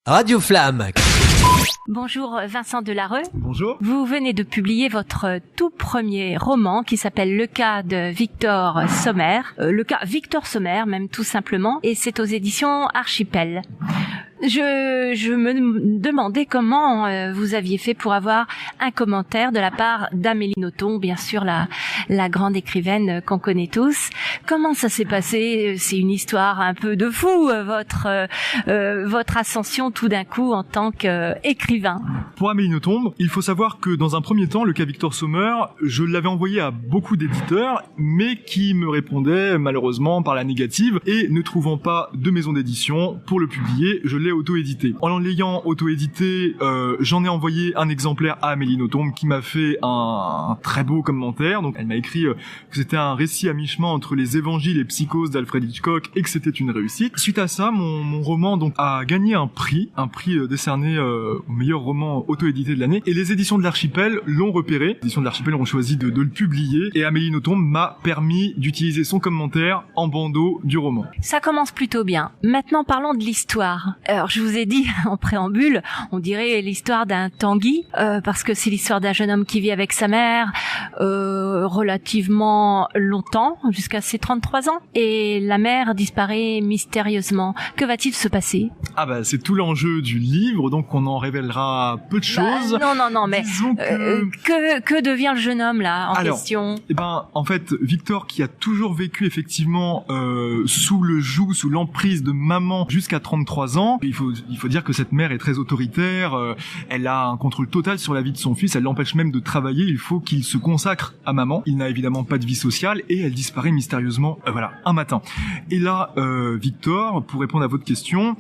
Radio Flamme. Bonjour Vincent Delarue. Bonjour. Vous venez de publier votre tout premier roman qui s'appelle Le cas de Victor Sommer. Le cas Victor Sommer même tout simplement, et c'est aux éditions Archipel. Je me demandais comment vous aviez fait pour avoir un commentaire de la part d'Amélie Nothomb, bien sûr la grande écrivaine qu'on connaît tous. Comment ça s'est passé? C'est une histoire un peu de fou, votre ascension tout d'un coup en tant qu'écrivain. Pour Amélie Nothomb, il faut savoir que dans un premier temps, le cas Victor Sommer, je l'avais envoyé à beaucoup d'éditeurs, mais qui me répondaient malheureusement par la négative, et ne trouvant pas de maison d'édition pour le publier, je l'ai auto-édité. En l'ayant auto-édité, j'en ai envoyé un exemplaire à Amélie Nothomb qui m'a fait un très beau commentaire. Donc elle m'a écrit que c'était un récit à mi-chemin entre les évangiles et psychoses d'Alfred Hitchcock et que c'était une réussite. Suite à ça, mon roman donc a gagné un prix décerné au meilleur roman auto-édité de l'année, et les éditions de l'Archipel l'ont repéré. Les éditions de l'Archipel ont choisi de le publier, et Amélie Nothomb m'a permis d'utiliser son commentaire en bandeau du roman. Ça commence plutôt bien. Maintenant parlons de l'histoire. Alors je vous ai dit en préambule, on dirait l'histoire d'un Tanguy, parce que c'est l'histoire d'un jeune homme qui vit avec sa mère relativement longtemps, jusqu'à ses 33 ans, et la mère disparaît mystérieusement. Que va-t-il se passer? C'est tout l'enjeu du livre, donc on en révélera peu de choses. Non, mais que devient le jeune homme là en question? En fait, Victor, qui a toujours vécu effectivement sous l'emprise de maman jusqu'à 33 ans, il faut dire que cette mère est très autoritaire, elle a un contrôle total sur la vie de son fils, elle l'empêche même de travailler, il faut qu'il se consacre à maman. Il n'a évidemment pas de vie sociale et elle disparaît mystérieusement un matin. Et là, Victor, pour répondre à votre question,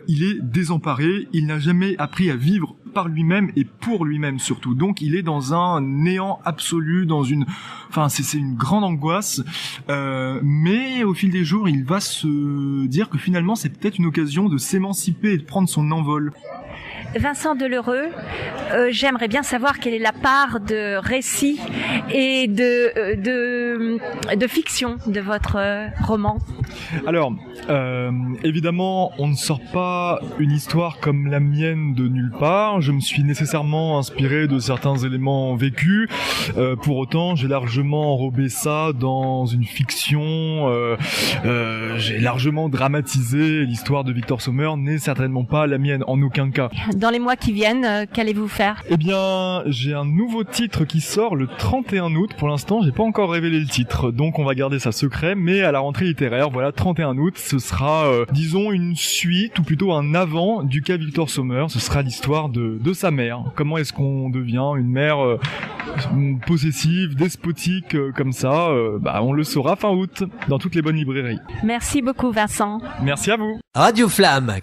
il est désemparé, il n'a jamais appris à vivre par lui-même et pour lui-même surtout. Donc il est dans un néant absolu, c'est une grande angoisse, mais au fil des jours, il va se dire que finalement c'est peut-être une occasion de s'émanciper et de prendre son envol. Vincent Delarue, j'aimerais bien savoir quelle est la part de récit et de fiction de votre roman. Alors, évidemment, on ne sort pas une histoire comme la mienne de nulle part. Je me suis nécessairement inspiré de certains éléments vécus. Pour autant, j'ai largement enrobé ça dans une fiction. J'ai largement dramatisé l'histoire de Victor Sommer, n'est certainement pas la mienne, en aucun cas. Dans les mois qui viennent, qu'allez-vous faire? J'ai un nouveau titre qui sort le 31 août. Pour l'instant, j'ai pas encore révélé le titre, donc on va garder ça secret, mais à la rentrée littéraire, 31 août, ce sera, disons, une suite, ou plutôt un avant du cas Victor Sommer. Ce sera l'histoire de sa mère. Comment est-ce qu'on devient une mère possessive, despotique, comme ça? On le saura fin août, dans toutes les bonnes librairies. Merci beaucoup, Vincent. Merci à vous. Radio Flamme.